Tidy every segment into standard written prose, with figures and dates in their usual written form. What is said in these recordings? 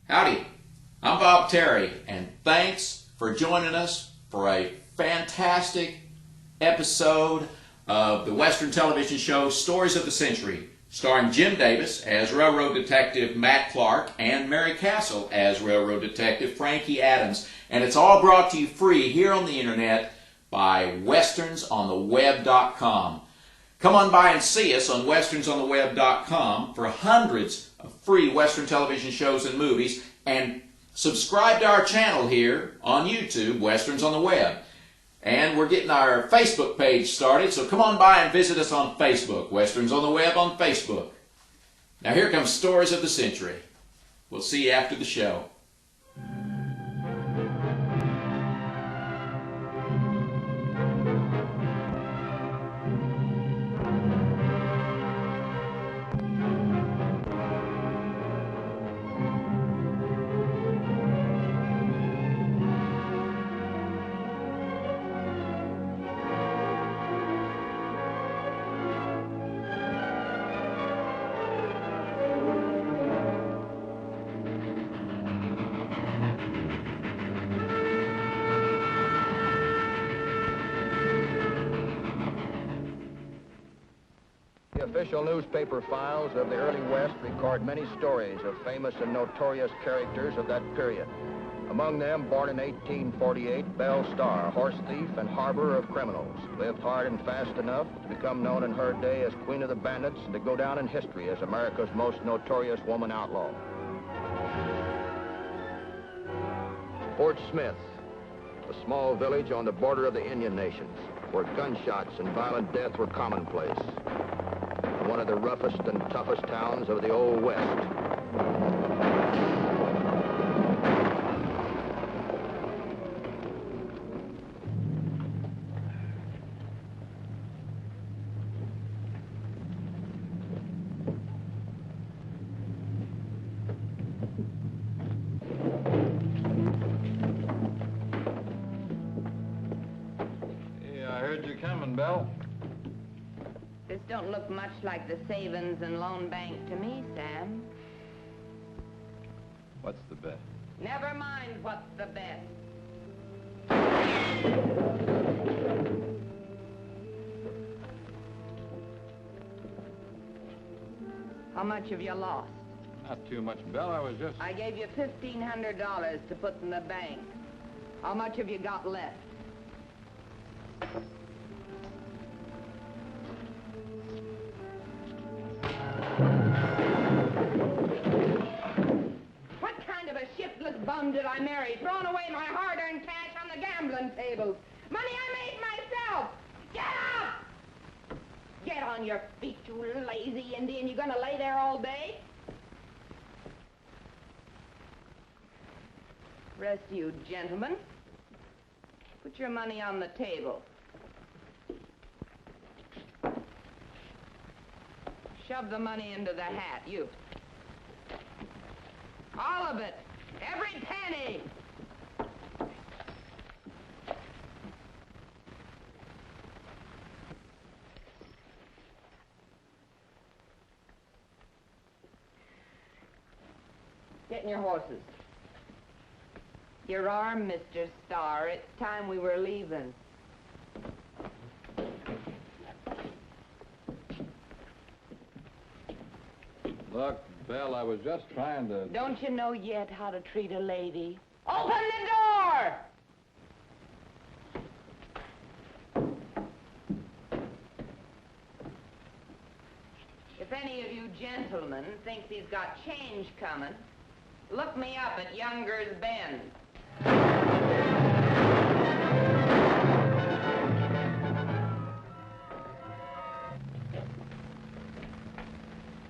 Howdy, I'm Bob Terry, and thanks for joining us for a fantastic episode of the Western television show Stories of the Century, starring Jim Davis as Railroad Detective Matt Clark and Mary Castle as Railroad Detective Frankie Adams. And it's all brought to you free here on the internet by westernsontheweb.com. Come on by and see us on westernsontheweb.com for hundreds of free Western television shows and movies, and subscribe to our channel here on YouTube, Westerns on the Web. And we're getting our Facebook page started, so come on by and visit us on Facebook, Westerns on the Web on Facebook. Now here comes Stories of the Century. We'll see you after the show. The official newspaper files of the early West record many stories of famous and notorious characters of that period. Among them, born in 1848, Belle Starr, horse thief and harborer of criminals, lived hard and fast enough to become known in her day as Queen of the Bandits and to go down in history as America's most notorious woman outlaw. Fort Smith, a small village on the border of the Indian Nations, where gunshots and violent death were commonplace. One of the roughest and toughest towns of the Old West. Yeah, I heard you coming, Belle. This don't look much like the savings and loan bank to me, Sam. What's the bet? Never mind what's the bet. How much have you lost? Not too much, Belle. I gave you $1,500 to put in the bank. How much have you got left? Bum did I marry, throwing away my hard-earned cash on the gambling tables. Money I made myself. Get up! Get on your feet, you lazy Indian. You gonna lay there all day? Rest of you gentlemen, put your money on the table. Shove the money into the hat, you. All of it. Every penny! Get in your horses. Your arm, Mr. Starr. It's time we were leaving. Look, Belle, I was just trying to... Don't you know yet how to treat a lady? Open the door! If any of you gentlemen thinks he's got change coming, look me up at Younger's Bend.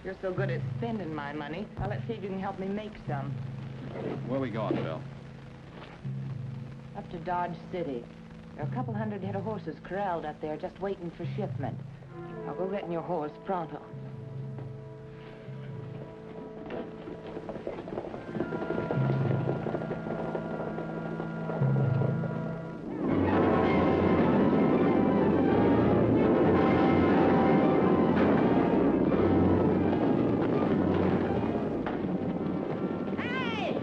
You're so good at spending my money. Well, let's see if you can help me make some. Where are we going, Belle? Up to Dodge City. There are a couple hundred head of horses corralled up there just waiting for shipment. I'll go get in your horse pronto. Hey!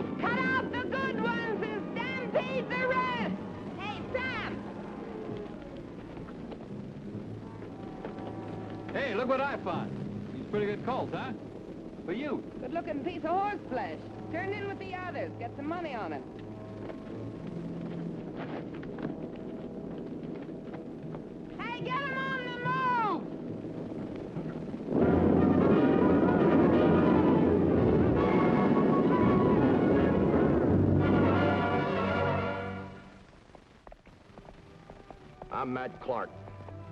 Hey, look what I found. He's a pretty good colt, huh? For you. Good-looking piece of horse flesh. Turn in with the others. Get some money on it. Hey, get him on the move! I'm Matt Clark,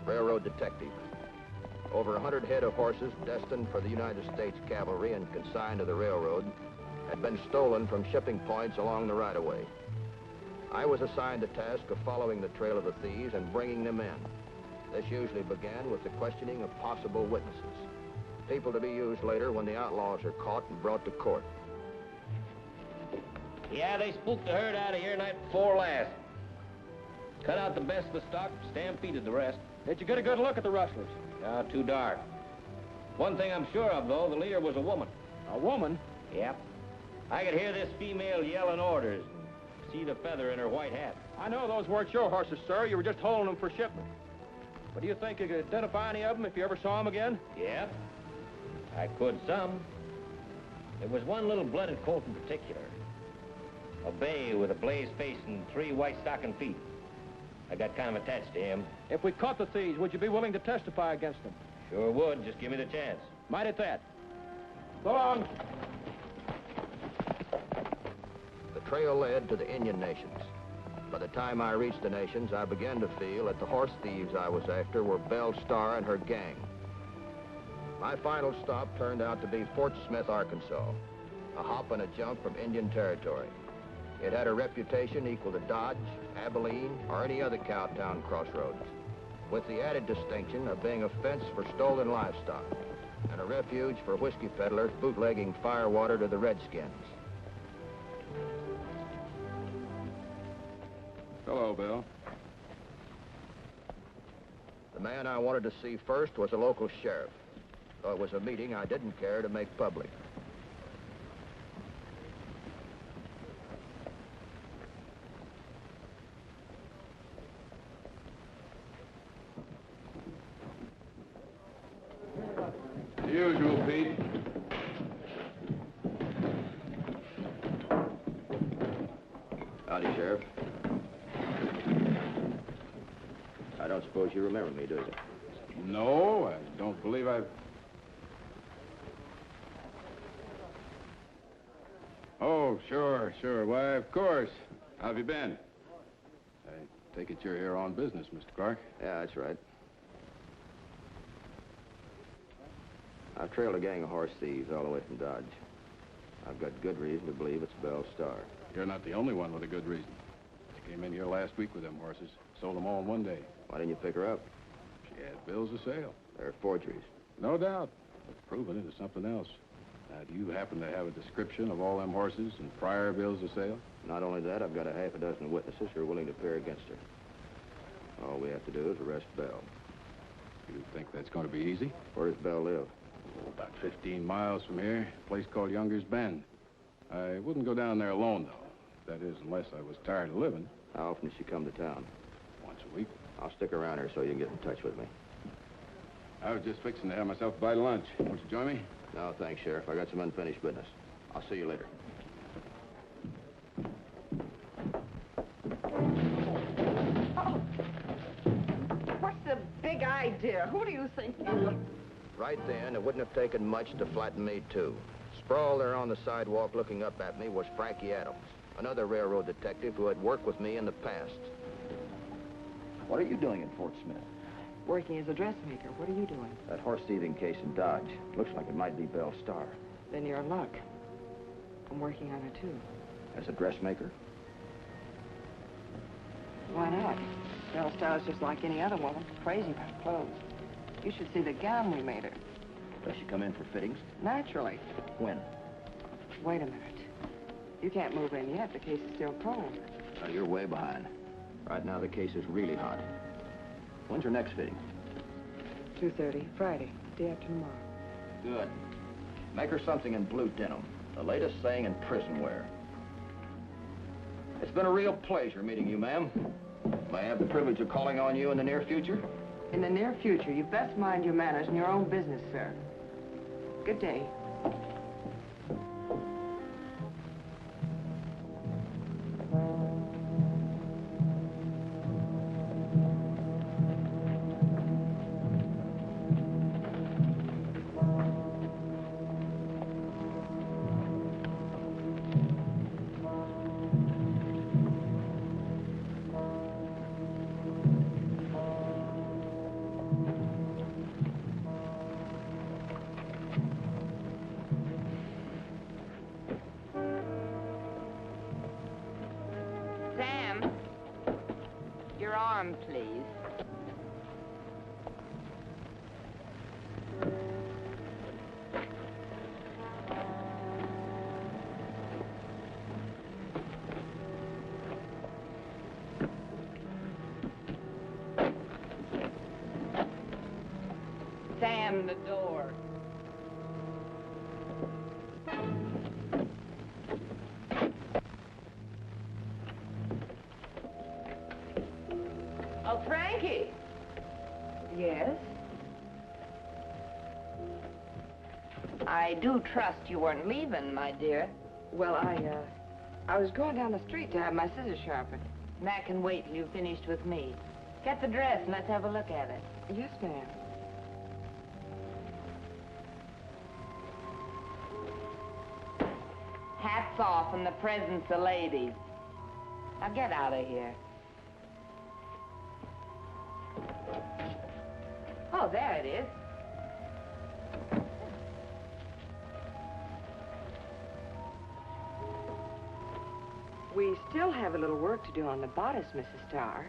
railroad detective. Over 100 head of horses destined for the United States Cavalry and consigned to the railroad had been stolen from shipping points along the right-of-way. I was assigned the task of following the trail of the thieves and bringing them in. This usually began with the questioning of possible witnesses, people to be used later when the outlaws are caught and brought to court. Yeah, they spooked the herd out of here night before last. Cut out the best of the stock, stampeded the rest. Did you get a good look at the rustlers? No, too dark. One thing I'm sure of, though, the leader was a woman. A woman? Yep. I could hear this female yelling orders and see the feather in her white hat. I know those weren't your horses, sir. You were just holding them for shipment. But do you think you could identify any of them if you ever saw them again? Yep. I could some. There was one little blooded colt in particular. A bay with a blazed face and 3 white stocking feet. I got kind of attached to him. If we caught the thieves, would you be willing to testify against them? Sure would. Just give me the chance. Might at that. So long. The trail led to the Indian Nations. By the time I reached the Nations, I began to feel that the horse thieves I was after were Belle Starr and her gang. My final stop turned out to be Fort Smith, Arkansas, a hop and a jump from Indian Territory. It had a reputation equal to Dodge, Abilene, or any other cowtown crossroads, with the added distinction of being a fence for stolen livestock and a refuge for whiskey peddlers bootlegging firewater to the Redskins. Hello, Bill. The man I wanted to see first was a local sheriff, though it was a meeting I didn't care to make public. The usual, Pete. Howdy, Sheriff. I don't suppose you remember me, do you? No, I don't believe I've... Oh, sure. Why, of course. How have you been? I take it you're here on business, Mr. Clark. Yeah, that's right. I've trailed a gang of horse thieves all the way from Dodge. I've got good reason to believe it's Belle Starr. You're not the only one with a good reason. She came in here last week with them horses. Sold them all in one day. Why didn't you pick her up? She had bills of sale. They're forgeries. No doubt. But proven it is something else. Now, do you happen to have a description of all them horses and prior bills of sale? Not only that, I've got a half a dozen witnesses who are willing to appear against her. All we have to do is arrest Belle. You think that's going to be easy? Where does Belle live? Oh, about 15 miles from here, a place called Younger's Bend. I wouldn't go down there alone, though. That is, unless I was tired of living. How often does she come to town? Once a week. I'll stick around here so you can get in touch with me. I was just fixing to have myself a bite of lunch. Won't you join me? No, thanks, Sheriff. I got some unfinished business. I'll see you later. Oh. What's the big idea? Who do you think you... Right then, it wouldn't have taken much to flatten me, too. Sprawled there on the sidewalk looking up at me was Frankie Adams, another railroad detective who had worked with me in the past. What are you doing in Fort Smith? Working as a dressmaker. What are you doing? That horse thieving case in Dodge. Looks like it might be Belle Starr. Then you're in luck. I'm working on her, too. As a dressmaker? Why not? Belle Starr's just like any other woman. Crazy about clothes. You should see the gown we made her. Does she come in for fittings? Naturally. When? Wait a minute. You can't move in yet. The case is still cold. Oh, you're way behind. Right now, the case is really hot. When's her next fitting? 2:30, Friday, day after tomorrow. Good. Make her something in blue denim. The latest thing in prison wear. It's been a real pleasure meeting you, ma'am. May I have the privilege of calling on you in the near future? In the near future, you best mind your manners in your own business, sir. Good day. Sam, your arm, please. Sam, the door. Oh, Frankie. Yes? I do trust you weren't leaving, my dear. Well, I was going down the street to have my scissors sharpened. That can wait till you've finished with me. Get the dress and let's have a look at it. Yes, ma'am. Hats off in the presence of ladies. Now get out of here. Oh, there it is. We still have a little work to do on the bodice, Mrs. Starr.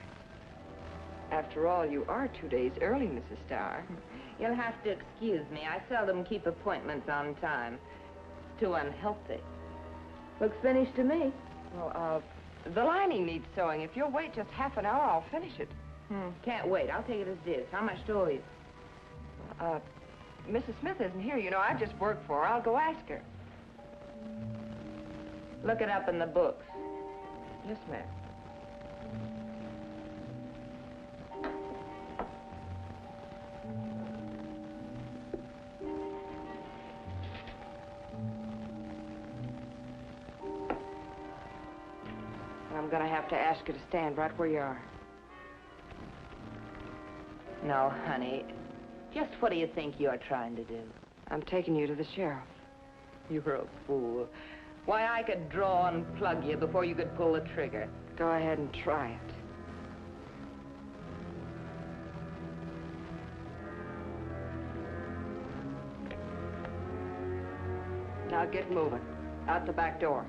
After all, you are 2 days early, Mrs. Starr. You'll have to excuse me. I seldom keep appointments on time. It's too unhealthy. Looks finished to me. Well, the lining needs sewing. If you'll wait just half an hour, I'll finish it. Can't wait. I'll take it as is. How much to owe you? Mrs. Smith isn't here. You know, I just work for her. I'll go ask her. Look it up in the books. Yes, ma'am. I'm gonna have to ask you to stand right where you are. No, honey. Just what do you think you're trying to do? I'm taking you to the sheriff. You're a fool. Why, I could draw and plug you before you could pull the trigger. Go ahead and try it. Now get moving. Out the back door.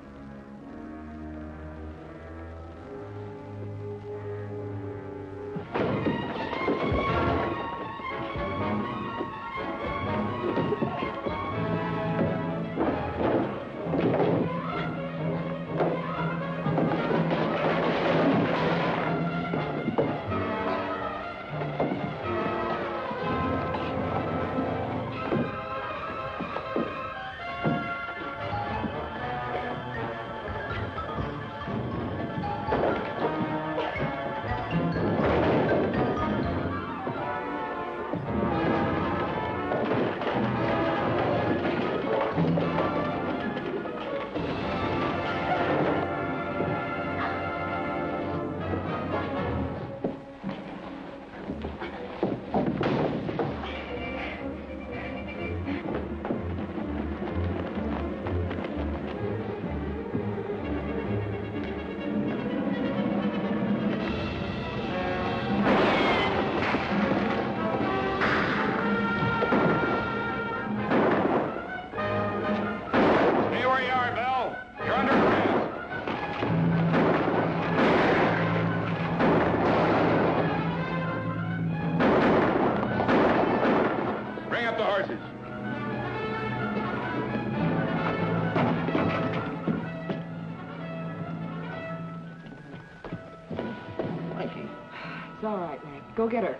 It's all right, Mac. Go get her.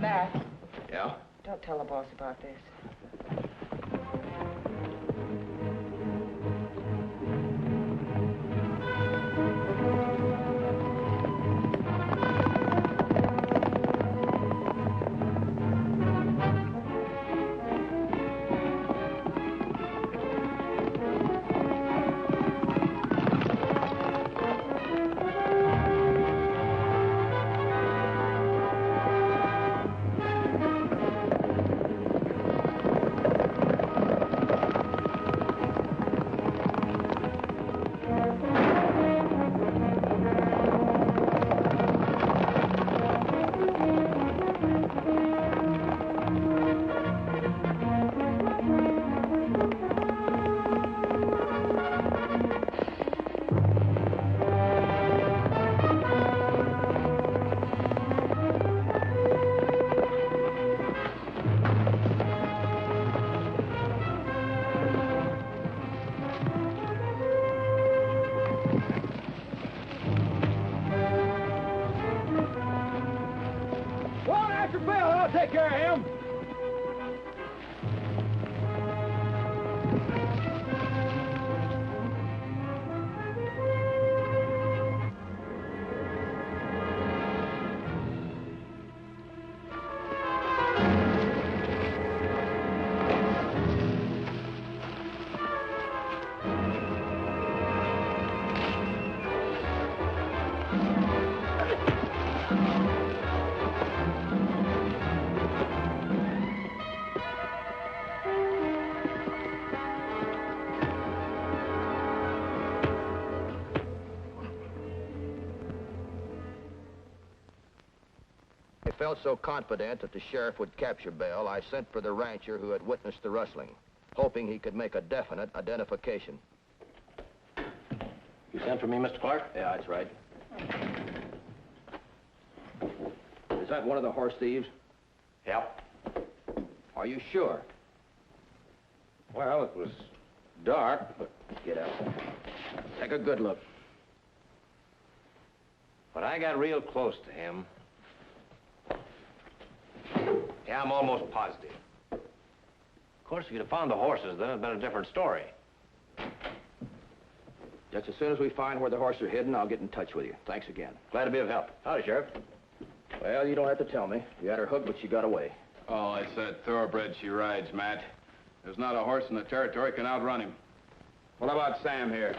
Mac. Yeah? Don't tell the boss about this. care of him. I felt so confident that the sheriff would capture Bell, I sent for the rancher who had witnessed the rustling, hoping he could make a definite identification. You sent for me, Mr. Clark? Yeah, that's right. Is that one of the horse thieves? Yep. Are you sure? Well, it was dark, but Get out. Take a good look. when I got real close to him, yeah, I'm almost positive. Of course, if you'd have found the horses, then it'd been a different story. Just as soon as we find where the horses are hidden, I'll get in touch with you. Thanks again. Glad to be of help. Howdy, Sheriff. Well, you don't have to tell me. You had her hooked, but she got away. Oh, it's that thoroughbred she rides, Matt. There's not a horse in the territory can outrun him. What about Sam here?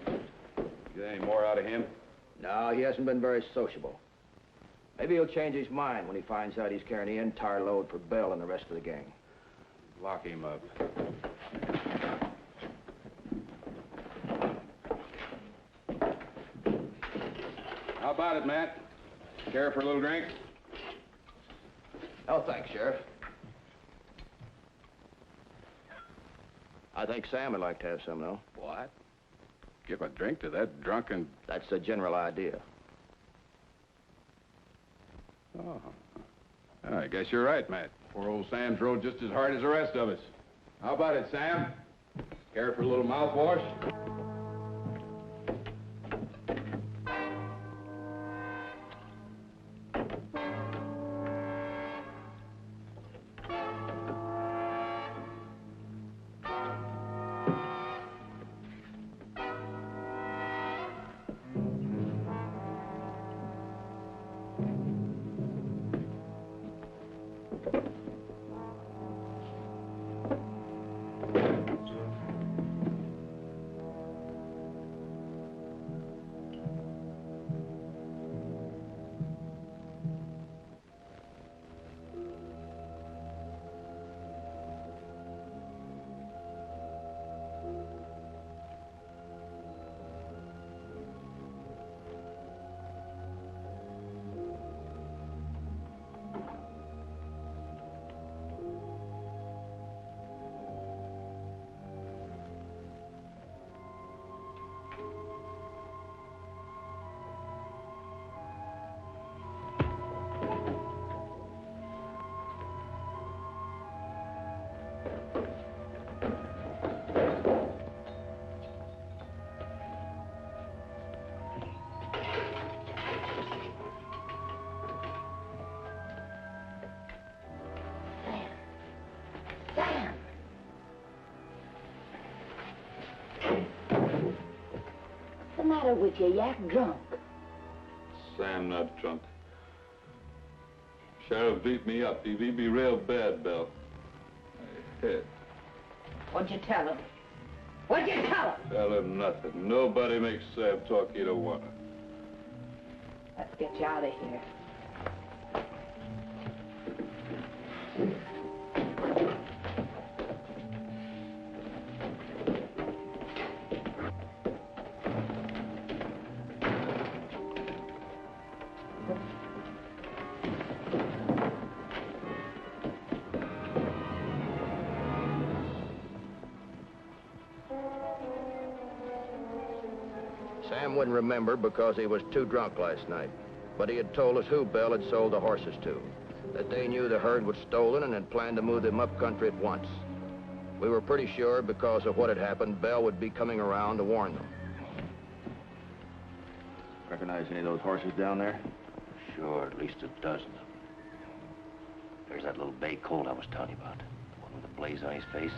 You get any more out of him? No, he hasn't been very sociable. Maybe he'll change his mind when he finds out he's carrying the entire load for Bell and the rest of the gang. Lock him up. How about it, Matt? Care for a little drink? Oh, thanks, Sheriff. I think Sam would like to have some, though. What? Give a drink to that drunken... That's the general idea. Oh. I guess you're right, Matt. Poor old Sam's rode just as hard as the rest of us. How about it, Sam? Care for a little mouthwash? What's the matter with you? You act drunk. Sam not drunk. Sheriff beat me up. He beat me real bad, Bell. I hit. What'd you tell him? What'd you tell him? Tell him nothing. Nobody makes Sam talk either one. Let's get you out of here. Sam wouldn't remember because he was too drunk last night. But he had told us who Bell had sold the horses to. That they knew the herd was stolen and had planned to move them up country at once. We were pretty sure because of what had happened, Bell would be coming around to warn them. Recognize any of those horses down there? Sure, at least a dozen. There's that little bay colt I was telling you about. The one with the blaze on his face.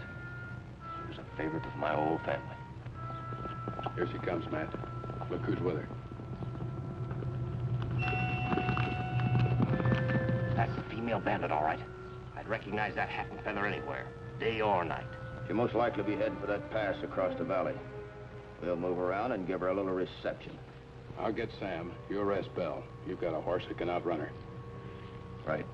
He was a favorite of my whole family. Here she comes, Matt. Look who's with her. That's the female bandit, all right. I'd recognize that hat and feather anywhere, day or night. She'll most likely be heading for that pass across the valley. We'll move around and give her a little reception. I'll get Sam. You arrest Belle. You've got a horse that can outrun her. Right.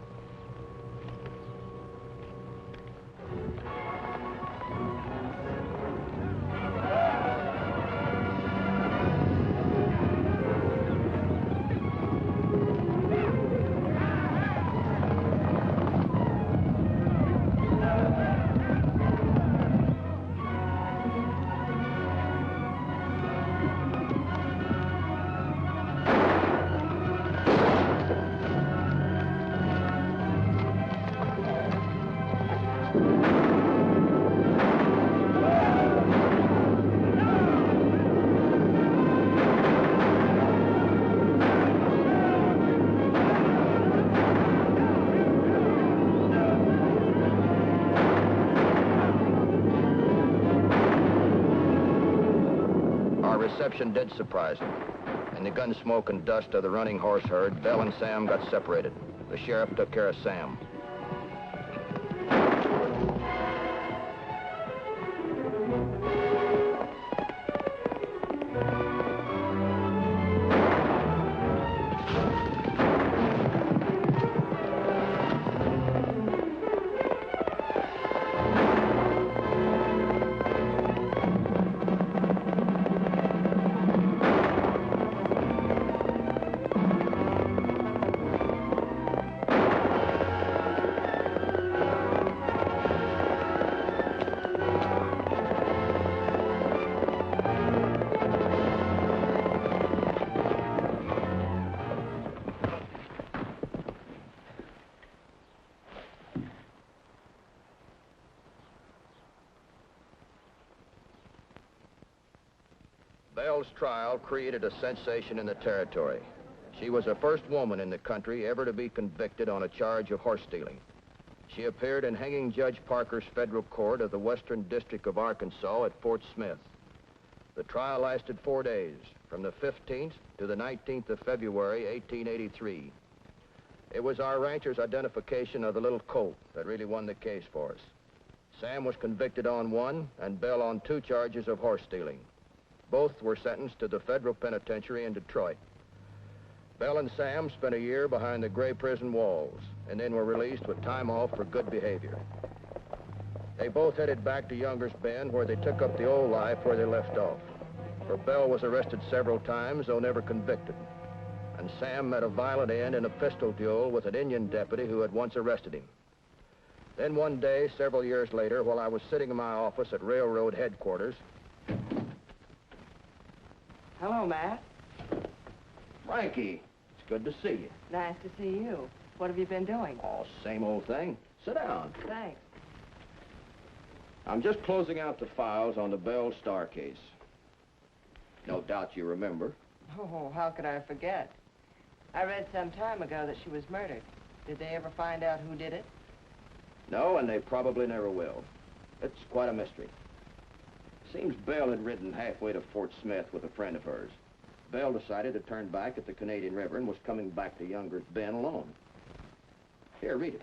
Reception did surprise him. In the gun smoke and dust of the running horse herd, Belle and Sam got separated. The sheriff took care of Sam. Belle's trial created a sensation in the territory. She was the first woman in the country ever to be convicted on a charge of horse stealing. She appeared in Hanging Judge Parker's federal court of the Western District of Arkansas at Fort Smith. The trial lasted 4 days, from the 15th to the 19th of February, 1883. It was our rancher's identification of the little colt that really won the case for us. Sam was convicted on 1 and Belle on 2 charges of horse stealing. Both were sentenced to the federal penitentiary in Detroit. Belle and Sam spent a year behind the gray prison walls and then were released with time off for good behavior. They both headed back to Younger's Bend, where they took up the old life where they left off. For Belle was arrested several times, though never convicted. And Sam met a violent end in a pistol duel with an Indian deputy who had once arrested him. Then one day, several years later, while I was sitting in my office at railroad headquarters... Hello, Matt. Frankie, it's good to see you. Nice to see you. What have you been doing? Oh, same old thing. Sit down. Thanks. I'm just closing out the files on the Belle STAR case. No doubt you remember. Oh, how could I forget? I read some time ago that she was murdered. Did they ever find out who did it? No, and they probably never will. It's quite a mystery. Seems Belle had ridden halfway to Fort Smith with a friend of hers. Belle decided to turn back at the Canadian River and was coming back to Younger's Bend alone. Here, read it.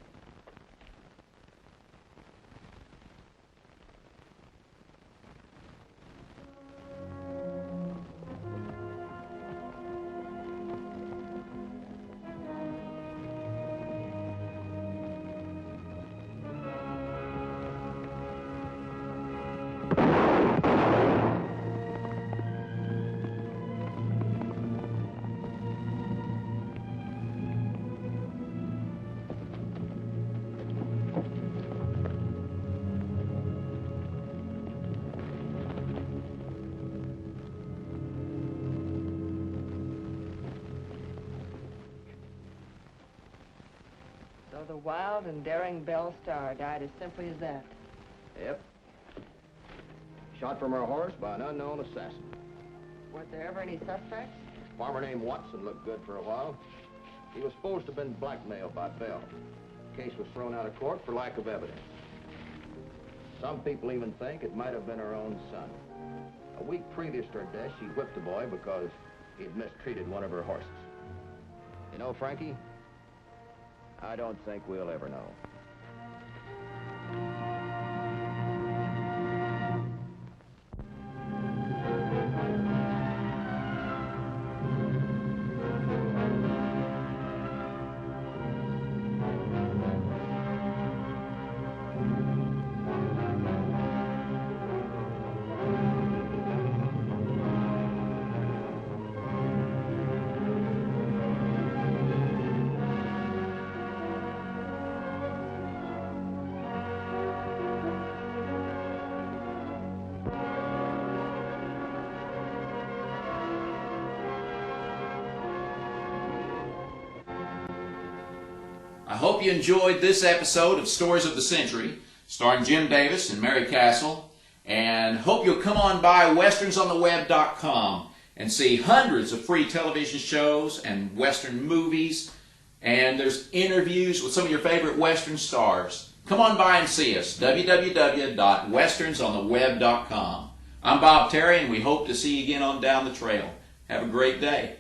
So the wild and daring Belle STAR died as simply as that. Yep. Shot from her horse by an unknown assassin. Were there ever any suspects? A farmer named Watson looked good for a while. He was supposed to have been blackmailed by Belle. The case was thrown out of court for lack of evidence. Some people even think it might have been her own son. A week previous to her death, she whipped the boy because he had mistreated one of her horses. You know, Frankie, I don't think we'll ever know. I hope you enjoyed this episode of Stories of the Century, starring Jim Davis and Mary Castle, and hope you'll come on by westernsontheweb.com and see hundreds of free television shows and Western movies, and there's interviews with some of your favorite Western stars. Come on by and see us, www.westernsontheweb.com. I'm Bob Terry, and we hope to see you again on down the trail. Have a great day.